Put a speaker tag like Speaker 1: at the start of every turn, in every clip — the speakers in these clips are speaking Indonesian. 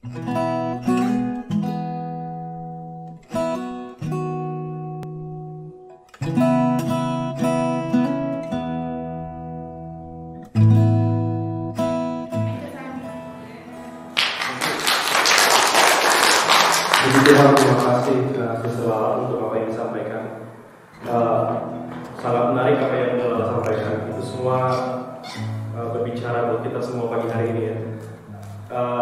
Speaker 1: Tuhan, terima kasih Saudara untuk apa yang disampaikan. Sangat menarik apa yang Saudara sampaikan. Itu semua berbicara buat kita semua pagi hari ini ya.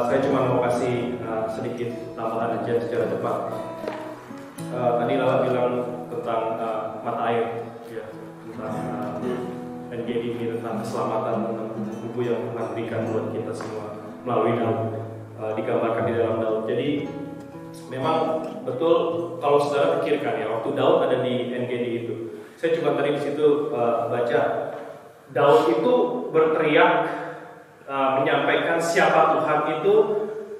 Speaker 1: Saya cuma mau kasih sedikit tambahan aja secara cepat. Tadi Lala bilang tentang mata air, ya, tentang NGD ini, tentang keselamatan, tentang buku yang Tuhan berikan buat kita semua melalui Daud, digambarkan di dalam Daud. Jadi memang betul kalau saudara pikirkan ya, waktu Daud ada di NGD itu, saya coba tadi di situ baca, Daud itu berteriak menyampaikan siapa Tuhan itu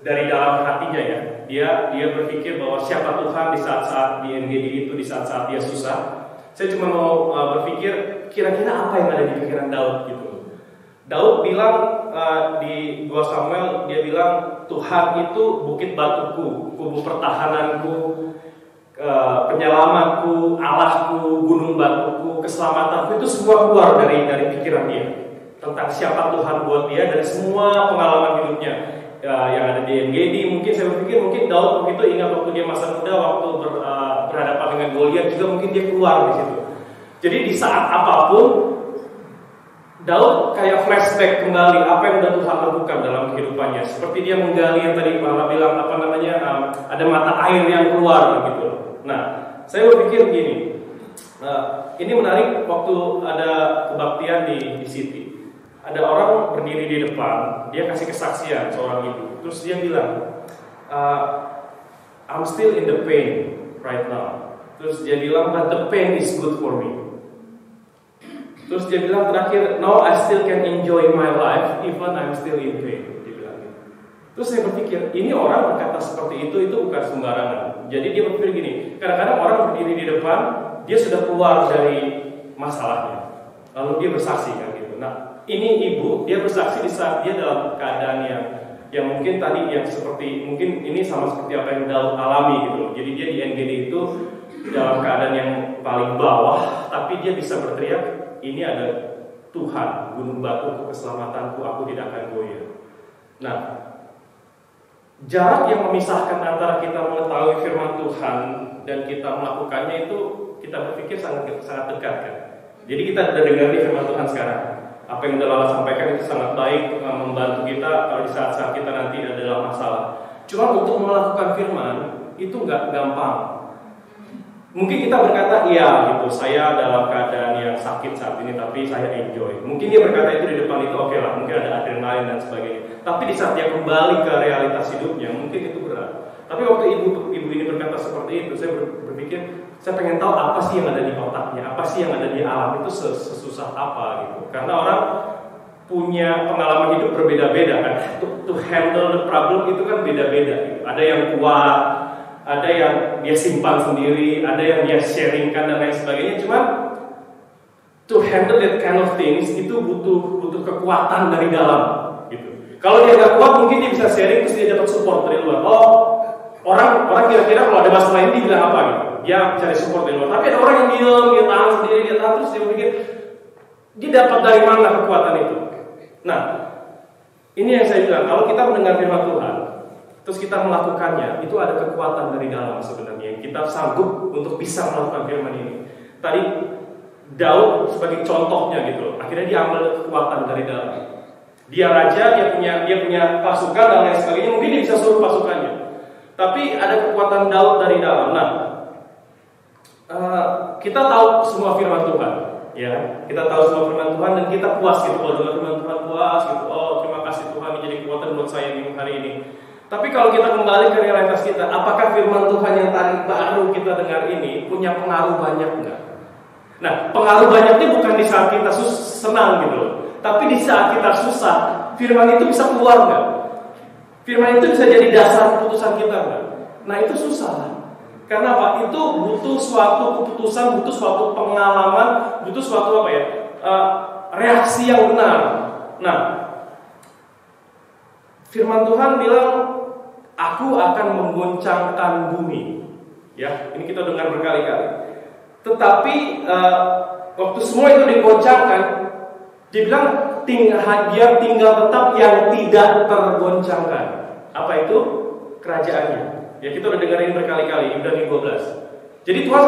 Speaker 1: dari dalam hatinya ya. Dia berpikir bahwa siapa Tuhan di saat-saat di NGD itu, di saat-saat dia susah. Saya cuma mau berpikir kira-kira apa yang ada di pikiran Daud gitu. Daud bilang di 2 Samuel, dia bilang Tuhan itu bukit batuku, kubu pertahananku, penyelamatku, Allahku, gunung batuku, keselamatanku. Itu semua keluar dari pikiran dia tentang siapa Tuhan buat dia dari semua pengalaman hidupnya yang ada di NGD. Mungkin saya berpikir mungkin Daud waktu itu ingat waktu dia masa muda, waktu berhadapan dengan Goliat juga mungkin dia keluar di situ. Jadi di saat apapun Daud kayak flashback kembali apa yang sudah Tuhan lakukan dalam kehidupannya. Seperti dia menggali yang tadi Mama bilang ada mata air yang keluar gitu. Nah, saya berpikir gini. Ini menarik waktu ada kebaktian di City. Ada orang berdiri di depan, dia kasih kesaksian seorang ibu. Terus dia bilang, I'm still in the pain right now. Terus dia bilang, but the pain is good for me. Terus dia bilang terakhir, now I still can enjoy my life even I'm still in pain. Dia bilang gitu. Terus saya berpikir, ini orang berkata seperti itu bukan sembarangan. Jadi dia berpikir gini, kadang-kadang orang berdiri di depan, dia sudah keluar dari masalahnya, lalu dia bersaksi kan gitu. Nah, ini ibu, dia bersaksi di saat dia dalam keadaan yang mungkin tadi yang seperti, mungkin ini sama seperti apa yang Daud alami gitu. Jadi dia di NGD itu dalam keadaan yang paling bawah, tapi dia bisa berteriak, ini ada Tuhan, gunung batuku, keselamatanku, aku tidak akan goyah. Nah, jarak yang memisahkan antara kita mengetahui firman Tuhan dan kita melakukannya itu kita berpikir sangat dekat kan. Jadi kita sudah dengar nih firman Tuhan sekarang. Apa yang sudah Lala sampaikan itu sangat baik, membantu kita kalau di saat-saat kita nanti ada dalam masalah. Cuma untuk melakukan firman itu nggak gampang. Mungkin kita berkata, iya gitu, saya dalam keadaan yang sakit saat ini, tapi saya enjoy. Mungkin dia berkata itu di depan itu, oke lah, mungkin ada adrenalin dan sebagainya. Tapi di saat dia kembali ke realitas hidupnya, mungkin itu berat. Tapi waktu ibu ini berkata seperti itu, saya berpikir, saya pengen tahu apa sih yang ada di otaknya, apa sih yang ada di alam itu sesusah apa gitu. Karena orang punya pengalaman hidup berbeda-beda kan. To handle the problem itu kan beda-beda gitu. Ada yang kuat, ada yang dia simpan sendiri, ada yang dia sharingkan dan lain sebagainya. Cuman to handle that kind of things itu butuh kekuatan dari dalam gitu. Kalau dia nggak kuat mungkin dia bisa sharing terus dia dapat support dari luar. Oh, orang kira-kira kalau ada masalah ini dia bilang apa gitu. Dia cari support dari luar. Tapi ada orang yang diam, dia tahan sendiri, dia tahan terus dia berpikir dia dapat dari mana kekuatan itu. Nah, ini yang saya bilang, kalau kita mendengar firman Tuhan terus kita melakukannya, itu ada kekuatan dari dalam sebenarnya. Kita sanggup untuk bisa melakukan firman ini. Tadi Daud sebagai contohnya gitu. Akhirnya dia ambil kekuatan dari dalam. Dia raja, dia punya pasukan dan lain sebagainya. Mungkin dia bisa suruh pasukannya. Tapi ada kekuatan Daud dari dalam. Nah, kita tahu semua firman Tuhan, ya. Kita tahu semua firman Tuhan dan kita puas gitu. Kalau dengar firman Tuhan puas gitu. Oh, terima kasih Tuhan menjadi kekuatan buat saya di hari ini. Tapi kalau kita kembali ke realitas kita, apakah firman Tuhan yang tadi baru kita dengar ini punya pengaruh banyak enggak? Nah, pengaruh banyaknya bukan di saat kita senang gitu loh. Tapi di saat kita susah, firman itu bisa keluar enggak? Firman itu bisa jadi dasar keputusan kita enggak? Nah, itu susah. Karena apa? Itu butuh suatu keputusan, butuh suatu pengalaman, butuh suatu reaksi yang benar. Nah, firman Tuhan bilang Aku akan menggoncangkan bumi. Ya, ini kita dengar berkali-kali. Tetapi waktu semua itu digoncangkan, dibilang biar tinggal tetap yang tidak tergoncangkan. Apa itu? Kerajaannya. Ya, kita udah dengerin berkali-kali di Ibrani 12. Jadi Tuhan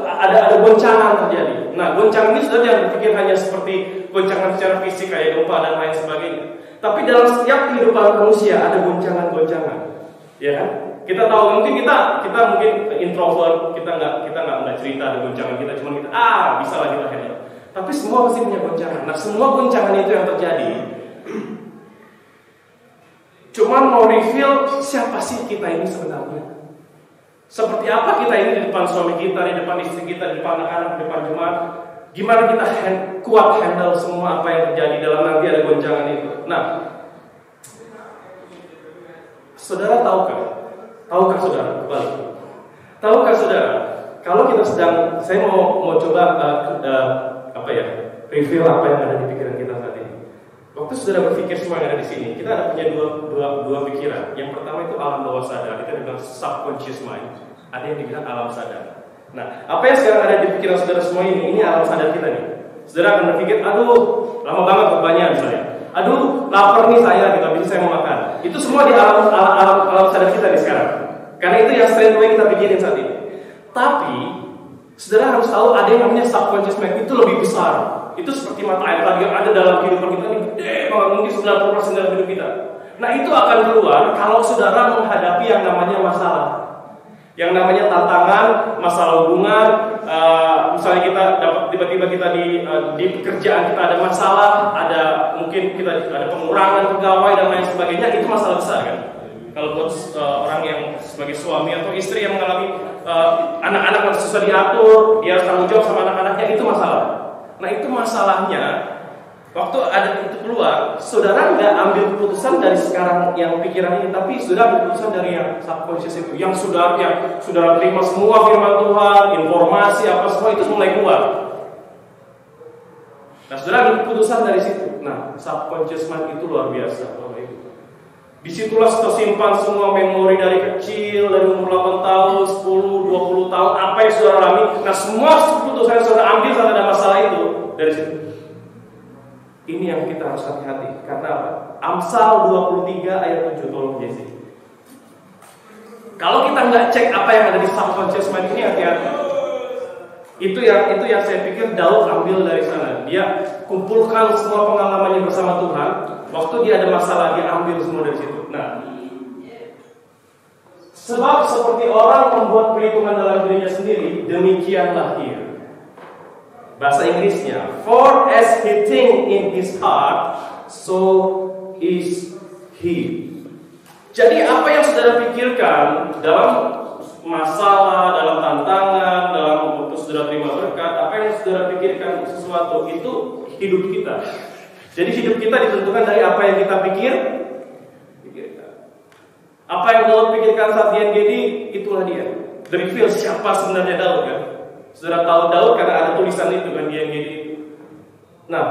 Speaker 1: ada goncangan terjadi. Nah, goncangan ini sudah jangan berpikir hanya seperti goncangan secara fisik kayak gempa dan lain sebagainya. Tapi dalam setiap kehidupan manusia ada goncangan-goncangan. Ya kan? Kita tahu mungkin kita mungkin introvert, kita nggak cerita ada goncangan kita, cuma kita bisa lah kita handle. Tapi semua pasti punya goncangan. Nah, semua goncangan itu yang terjadi cuma mau reveal siapa sih kita ini sebenarnya. Seperti apa kita ini di depan suami kita, di depan istri kita, di depan anak-anak, di depan jemaat. Gimana kita kuat handle semua apa yang terjadi dalam nanti ada goncangan itu. Nah, saudara tahukah saudara, kembali. Tahukah saudara, kalau kita saya mau coba review apa yang ada di pikiran kita saat ini. Waktu saudara berpikir semua yang ada di sini, kita ada punya dua pikiran. Yang pertama itu alam bawah sadar, kita bilang subconscious mind. Ada yang dibilang alam sadar. Nah, apa yang sekarang ada di pikiran saudara semua ini alam sadar kita nih. Saudara akan berpikir, aduh, lama banget berbanyak misalnya. Aduh, lapar nih saya, gitu, habis saya mau makan. Itu semua di alam sadar kita nih sekarang. Karena itu yang straight away kita pikirin saat ini. Tapi, saudara harus tahu ada yang namanya subconscious mind, itu lebih besar. Itu seperti mata air tadi yang ada dalam kehidupan kita ini gede banget, mungkin 90% dalam hidup kita. Nah, itu akan keluar kalau saudara menghadapi yang namanya masalah, yang namanya tantangan, masalah hubungan. Misalnya kita dapat tiba-tiba kita di pekerjaan kita ada masalah, mungkin kita ada pengurangan pegawai dan lain sebagainya. Itu masalah besar kan. Kalau buat orang yang sebagai suami atau istri yang mengalami anak-anak yang susah diatur, dia harus tanggung jawab sama anak-anaknya, itu masalah. Nah, itu masalahnya. Waktu ada itu keluar, saudara nggak ambil keputusan dari sekarang yang pikiran ini, tapi sudah ambil keputusan dari yang subconscious itu, yang saudara terima semua firman Tuhan, informasi apa semua itu mulai keluar. Nah, saudara ambil keputusan dari situ. Nah, subconscious mind itu luar biasa. Disitulah tersimpan semua memori dari kecil, dari umur 8 tahun, 10, 20 tahun, apa yang saudara alami. Nah, semua keputusan yang saudara ambil saat ada masalah itu dari situ. Ini yang kita harus hati-hati. Karena apa? Amsal 23 ayat 7, tolong Jesse. Kalau kita nggak cek apa yang ada di subconscious mind ini, hati-hati. Itu yang saya pikir Daud ambil dari sana. Dia kumpulkan semua pengalamannya bersama Tuhan. Waktu dia ada masalah, dia ambil semua dari situ. Nah, sebab seperti orang membuat perhitungan dalam dirinya sendiri, demikianlah ia. Bahasa Inggrisnya, for as he think in his heart, so is he. Jadi apa yang saudara pikirkan dalam masalah, dalam tantangan, dalam waktu saudara terima berkat, apa yang saudara pikirkan sesuatu itu hidup kita. Jadi hidup kita ditentukan dari apa yang kita pikirkan. Apa yang Daud pikirkan saat dia Gedi, itulah dia. Reveal siapa sebenarnya Daud kan. Saudara tahu Daud karena ada tulisan itu kan, dia Gedi. Nah,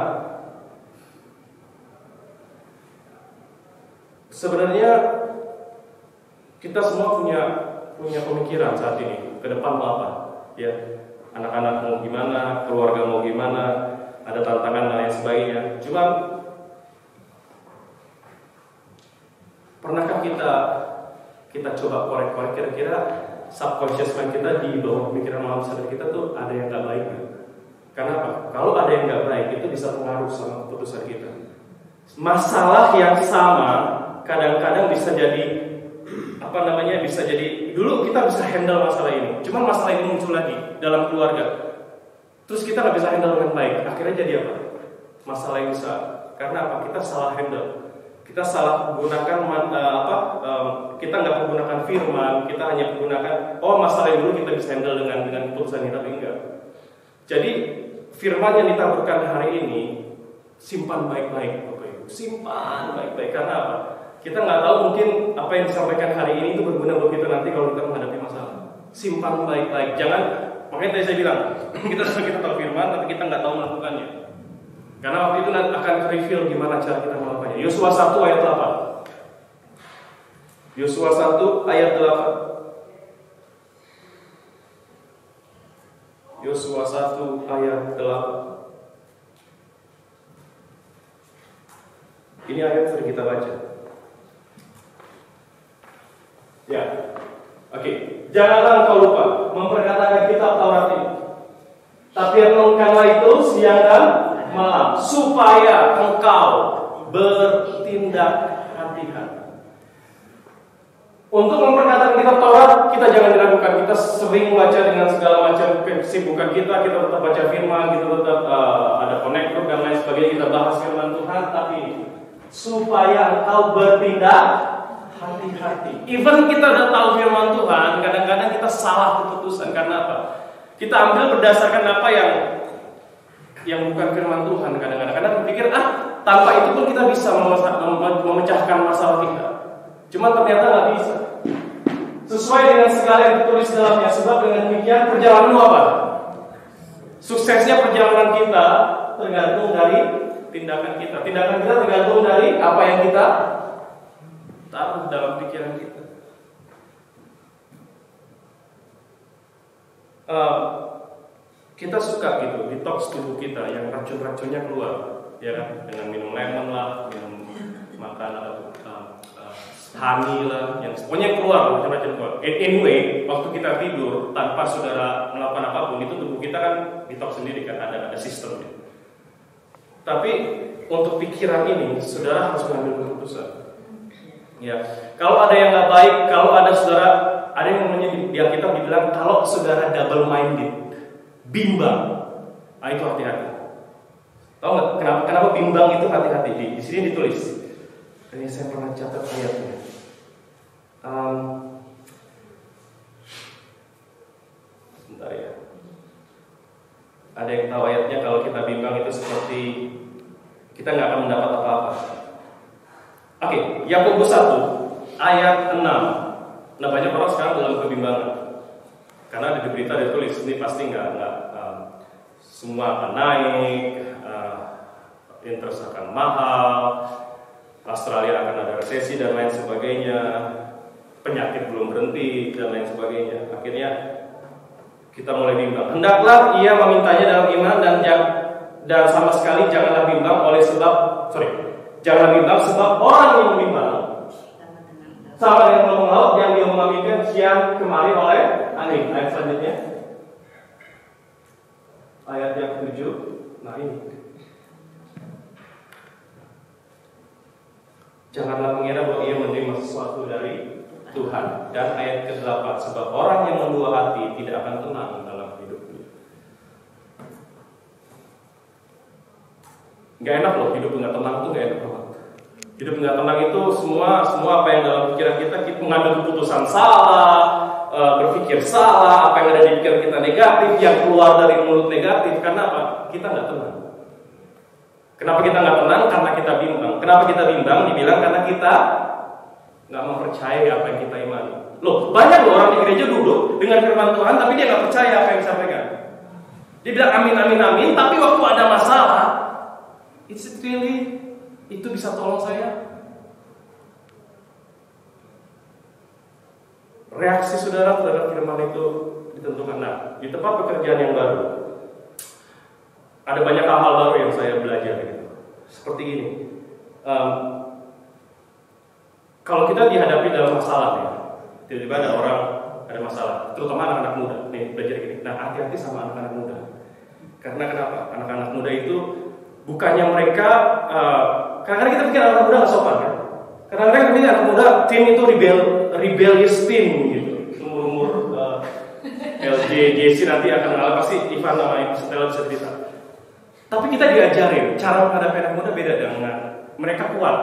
Speaker 1: sebenarnya kita semua punya pemikiran saat ini ke depan mau apa, ya. Anak-anak mau gimana, keluarga mau gimana, ada tantangan dan lain sebagainya. Cuma pernahkah kita coba korek-korek kira-kira subconscious mind kita di bawah pemikiran malam sadar kita tuh ada yang nggak baik kan? Karena apa? Kalau ada yang nggak baik itu bisa pengaruh sama keputusan kita. Masalah yang sama kadang-kadang bisa jadi bisa jadi dulu kita bisa handle masalah ini, cuma masalah ini muncul lagi dalam keluarga, terus kita nggak bisa handle dengan baik, akhirnya jadi apa? Masalah yang besar. Karena apa? Kita salah handle, kita salah menggunakan kita nggak menggunakan firman, kita hanya menggunakan masalah yang dulu kita bisa handle dengan keputusan ini, tapi enggak. Jadi firman yang ditaburkan hari ini simpan baik-baik, Bapak Ibu, simpan baik-baik. Karena apa? Kita nggak tahu mungkin apa yang disampaikan hari ini itu berguna buat kita nanti kalau kita menghadapi masalah. Simpan baik-baik. Jangan, makanya tadi saya bilang kita tahu firman tapi kita nggak tahu melakukannya. Karena waktu itu akan reveal gimana cara kita melakukannya. Yosua 1 ayat 8. Yosua 1 ayat 8. Yosua 1 ayat 8. Ini ayat sering kita baca. Ya. Oke. Janganlah engkau lupa memperkatakan kitab Taurat ini. Tapi renungkanlah itu siang dan malam, supaya engkau bertindak hati-hati. Untuk memperkatakan kitab Taurat, kita jangan diragukan. Kita sering baca dengan segala macam kesibukan kita tetap baca firman, kita tetap ada konektor dan lain sebagainya, kita bahas firman Tuhan. Tapi supaya engkau bertindak hati-hati. Even kita udah tahu firman Tuhan, kadang-kadang kita salah keputusan. Karena apa? Kita ambil berdasarkan apa yang bukan firman Tuhan. Kadang-kadang berpikir, tanpa itu pun kita bisa memecahkan masalah kita. Cuma ternyata nggak bisa. Sesuai dengan segala yang ditulis dalamnya. Sebab dengan demikian perjalanan apa? Suksesnya perjalanan kita tergantung dari tindakan kita. Tindakan kita tergantung dari apa yang kita taruh dalam pikiran kita. Kita suka gitu detox tubuh kita yang racun-racunnya keluar, ya kan? Dengan minum lemon lah, minum makan honey lah, yang pokoknya keluar racun-racun keluar. Anyway, waktu kita tidur tanpa saudara melakukan apapun, itu tubuh kita kan detox sendiri kan, ada sistemnya. Tapi untuk pikiran ini, saudara harus mengambil keputusan. Ya, kalau ada yang nggak baik, kalau ada saudara, ada yang namanya di Alkitab dibilang kalau saudara double minded, bimbang, itu hati-hati. Tahu nggak kenapa bimbang itu hati-hati? Di sini ditulis. Ini saya pernah catat ayatnya. Sebentar ya. Ada yang tahu ayatnya? Kalau kita bimbang itu seperti kita nggak akan mendapat apa-apa. Oke, Yakobus 1 ayat 6. Nah, banyak orang sekarang dalam kebimbangan. Karena di berita ditulis ini pasti nggak semua akan naik, interest akan mahal, Australia akan ada resesi dan lain sebagainya, penyakit belum berhenti dan lain sebagainya. Akhirnya kita mulai bimbang. Hendaklah ia memintanya dalam iman dan sama sekali janganlah bimbang janganlah bimbang sebab orang yang bimbang sama dengan gelombang laut yang diomongkan siang kemari oleh angin. Ayat selanjutnya, ayat yang ke-7. Nah ini, janganlah mengira bahwa ia menerima sesuatu dari Tuhan. Dan ayat ke-8, sebab orang yang mendua hati tidak akan tenang dalam hidupnya. Gak enak loh, hidup nggak tenang tuh gak enak banget. Hidup nggak tenang itu semua apa yang dalam pikiran kita mengambil keputusan salah, berpikir salah, apa yang ada di pikiran kita negatif, yang keluar dari mulut negatif. Karena apa? Kita nggak tenang. Kenapa kita nggak tenang? Karena kita bimbang. Kenapa kita bimbang? Dibilang karena kita nggak mempercayai apa yang kita imani. Loh, banyak loh orang di gereja duduk dengan firman Tuhan, tapi dia nggak percaya apa yang disampaikan. Dia bilang amin amin amin, tapi waktu ada masalah, is it really itu bisa tolong saya? Reaksi saudara terhadap firman itu ditentukan. Nah, di tempat pekerjaan yang baru, ada banyak hal baru yang saya belajar gitu. Seperti ini, kalau kita dihadapi dalam masalah nih, tiba-tiba ada orang ada masalah, terutama anak-anak muda. Nih belajar gini. Nah, hati-hati sama anak-anak muda. Karena kenapa? Anak-anak muda itu bukannya mereka kadang-kadang kita pikir anak muda nggak sopan kan? Kadang-kadang kita pikir anak muda tim itu rebellious team gitu. Umur LJ, JC nanti akan ngalah, pasti Ivan sama Stella bisa cerita. Tapi kita diajarin cara menghadapi anak muda beda dengan mereka kuat.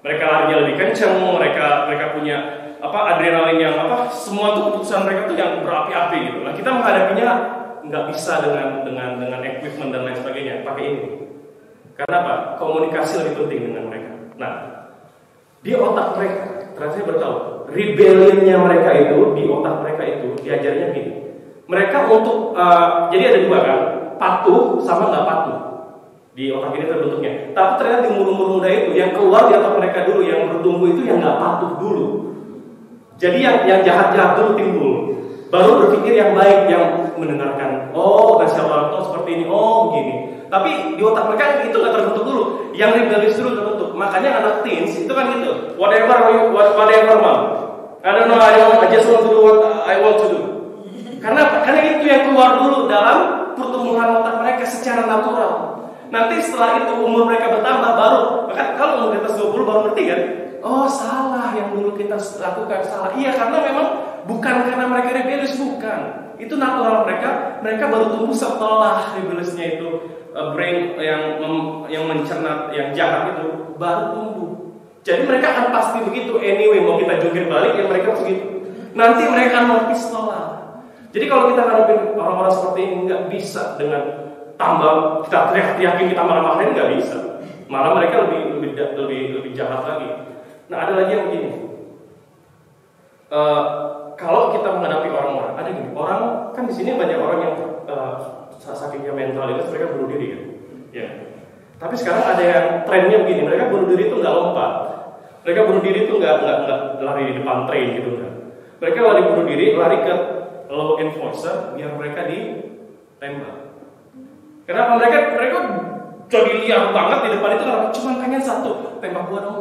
Speaker 1: Mereka larinya lebih kencang, mereka punya adrenalin yang semua tuh keputusan mereka tuh yang berapi-api gitu. Nah, kita menghadapinya nggak bisa dengan equipment dan lain sebagainya, pakai ini. Karena apa? Komunikasi lebih penting dengan mereka. Nah, di otak mereka, ternyata saya bertahu, rebellionnya mereka itu, di otak mereka itu diajarnya gini. Mereka untuk jadi ada dua kan, patuh sama nggak patuh. Di otak ini terbentuknya. Tapi ternyata di umur muda itu yang keluar di otak mereka dulu, yang bertumbuh itu yang nggak patuh dulu. Jadi yang jahat-jahat dulu timbul, baru berpikir yang baik, yang mendengarkan. Oh, nasihat orang tua seperti ini, oh begini. Tapi di otak mereka itu nggak terbentuk dulu. Yang rebellious dulu terbentuk. Makanya anak teens itu kan gitu. Whatever mom. I don't know, I just want to do what I want to do. Karena itu yang keluar dulu dalam pertumbuhan otak mereka secara natural. Nanti setelah itu umur mereka bertambah baru. Bahkan kalau umur di atas 20 baru ngerti kan? Oh, salah yang dulu kita lakukan salah. Iya, karena memang bukan karena mereka rebellious, bukan. Itu natural mereka. Mereka baru tumbuh setelah rebelliousnya itu brain yang mencerna yang jahat itu baru tumbuh. Jadi mereka akan pasti begitu. Anyway, mau kita jungkir balik ya mereka begitu. Nanti mereka akan mengerti setelah. Jadi kalau kita ngadepin orang-orang seperti ini nggak bisa dengan tambah kita teriak-teriakin, kita marah-marahin, nggak bisa. Malah mereka lebih jahat lagi. Nah, ada lagi yang begini. Kalau kita menghadapi orang-orang, ada gini. Orang kan di sini banyak orang yang sakitnya mental itu mereka bunuh diri kan. Ya. Tapi sekarang ada yang trennya begini. Mereka bunuh diri itu nggak lompat. Mereka bunuh diri itu nggak lari di depan train gitu kan. Mereka lari bunuh diri, lari ke law enforcer biar mereka ditembak. Kenapa mereka jadi liar banget di depan itu karena cuma pengen satu, tembak gua dong.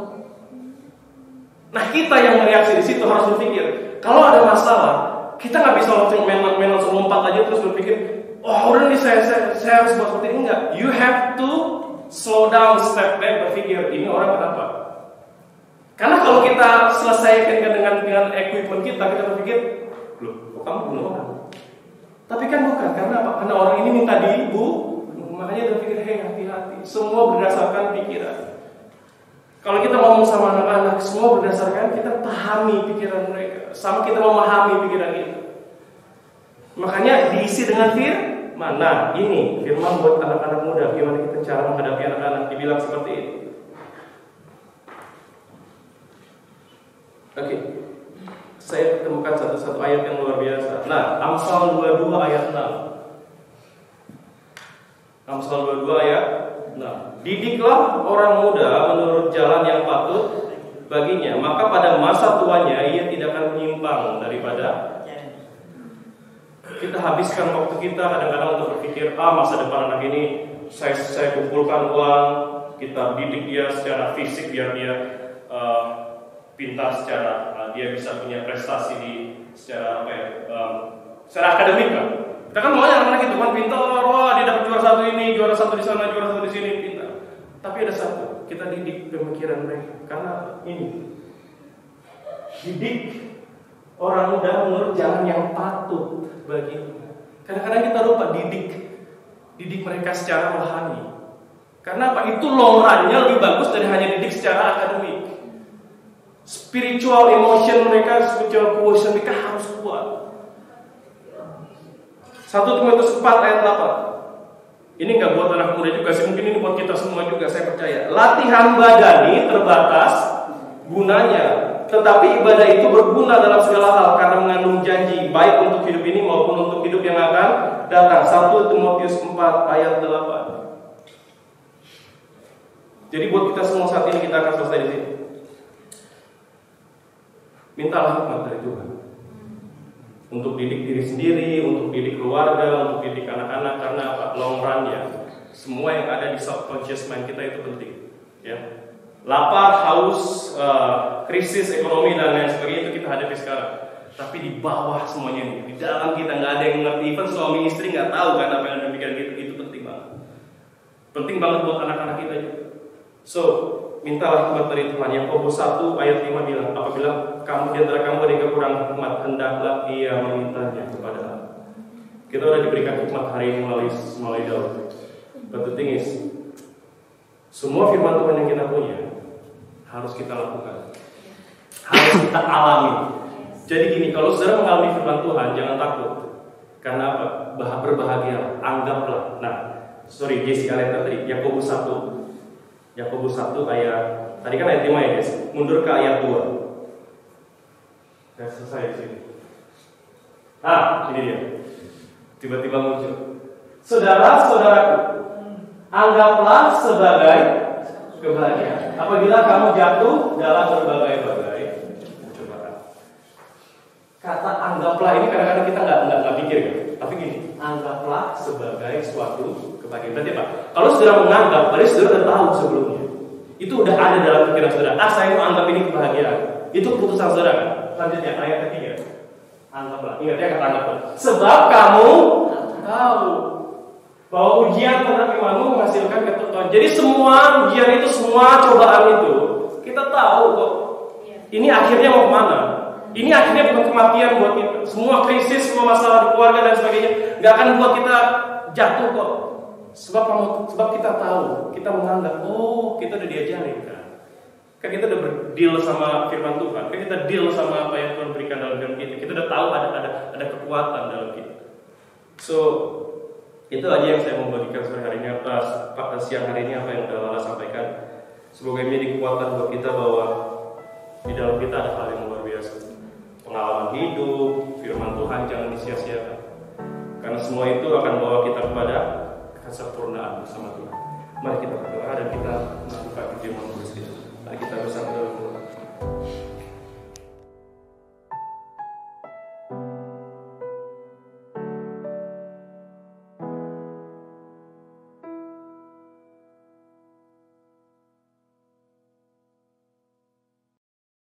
Speaker 1: Nah, kita yang mereaksi di situ harus berpikir, kalau ada masalah, kita nggak bisa langsung lompat aja terus berpikir, oh udah nih saya harus buat seperti ini. Enggak. You have to slow down, step back, berpikir ini orang kenapa? Karena kalau kita selesaikan dengan equipment kita berpikir, loh, kok kamu bunuh orang? Tapi kan bukan, karena apa? Karena orang ini minta dibunuh. Makanya berpikir, hei hati-hati. Semua berdasarkan pikiran. Kalau kita ngomong sama anak-anak, semua berdasarkan kita pahami pikiran mereka, sama kita memahami pikiran itu. Makanya diisi dengan firman. Nah, ini firman buat anak-anak muda. Gimana kita cara menghadapi anak-anak? Dibilang seperti ini. Oke. Saya temukan satu ayat yang luar biasa. Nah, Amsal 22 ayat 6. Amsal 22 ayat 6. Didiklah orang muda menurut jalan yang patut baginya, maka pada masa tuanya ia tidak akan menyimpang daripada. Kita habiskan waktu kita kadang-kadang untuk berpikir, masa depan anak ini saya kumpulkan uang, kita didik dia secara fisik biar dia pintar secara dia bisa punya prestasi secara secara akademik kan. Kita kan maunya anak-anak itu kan pintar, wah dia dapat juara satu ini, juara satu di sana, juara satu di sini, pintar. Tapi ada satu, kita didik pemikiran mereka. Karena ini, didik orang muda menurut jalan yang patut baginya. Kadang-kadang kita lupa didik mereka secara rohani. Karena apa? Itu long run-nya lebih bagus dari hanya didik secara akademik. Spiritual emotion mereka, spiritual quotient mereka harus kuat. 1 Timotius 4 ayat 8. Ini nggak buat anak muda juga sih, mungkin ini buat kita semua juga, saya percaya. Latihan badani terbatas gunanya, tetapi ibadah itu berguna dalam segala hal karena mengandung janji baik untuk hidup ini maupun untuk hidup yang akan datang. 1 Timotius 4 ayat 8. Jadi buat kita semua saat ini, kita akan selesai di sini. Mintalah hikmat dari Tuhan untuk didik diri sendiri, untuk didik keluarga, untuk didik anak-anak. Karena apa? Long run-nya, semua yang ada di subconscious mind kita itu penting. Ya, lapar, haus, krisis ekonomi dan lain sebagainya itu kita hadapi sekarang. Tapi di bawah semuanya ini, di dalam kita nggak ada yang mengerti. Even suami istri nggak tahu kan apa yang ada di pikiran kita. Itu penting banget. Penting banget buat anak-anak kita juga. So, mintalah hikmat dari Tuhan. Yakobus 1 ayat 5 bilang, apabila kamu di antara kamu ada yang kekurangan hikmat, hendaklah ia memintanya kepada Allah. Kita sudah diberikan hikmat hari ini melalui Daud. But the thing is, semua firman Tuhan yang kita punya harus kita lakukan, harus kita alami. Jadi gini, kalau saudara mengalami firman Tuhan, jangan takut. Karena apa? Berbahagia, anggaplah. Nah, Jessica lihat tadi Yakobus 1 ayat, tadi kan ayat 5 ya guys, mundur ke ayat 2. Saya selesai di sini. Ini dia. Tiba-tiba muncul. Saudara-saudaraku, anggaplah sebagai kebahagiaan apabila kamu jatuh dalam berbagai-bagai cobaan. Anggaplah ini kadang-kadang kita nggak pikir kan. Tapi gini, anggaplah sebagai suatu kebahagiaan. Berarti apa? Kalau saudara menganggap, berarti saudara udah tahu sebelumnya. Itu udah ada dalam pikiran saudara. Saya mau anggap ini kebahagiaan. Itu keputusan saudara kan. Lanjutnya ayat ketiga. Anggaplah. Ingat ya kata anggaplah. Sebab kamu tahu bahwa ujian terhadap imanmu menghasilkan ketentuan. Jadi semua ujian itu, semua cobaan itu, kita tahu kok. Ini akhirnya mau kemana? Ini akhirnya bukan kematian buat kita. Semua krisis, semua masalah di keluarga dan sebagainya, nggak akan buat kita jatuh kok. Sebab kita tahu, kita menganggap, oh kita udah diajarin kan. Kan kita udah berdeal sama firman Tuhan, kan kita deal sama apa yang Tuhan berikan dalam firman kita. Kita udah tahu ada kekuatan dalam kita. So itu aja yang saya mau bagikan sore hari ini, siang hari ini apa yang udah Lala sampaikan. Semoga ini menjadi kekuatan buat kita bahwa di dalam kita ada hal yang luar biasa. Pengalaman hidup, firman Tuhan jangan disia-siakan. Karena semua itu akan bawa kita kepada kesempurnaan bersama Tuhan. Mari kita berdoa dan kita melakukan firman Tuhan. Mari kita bersama dalam doa.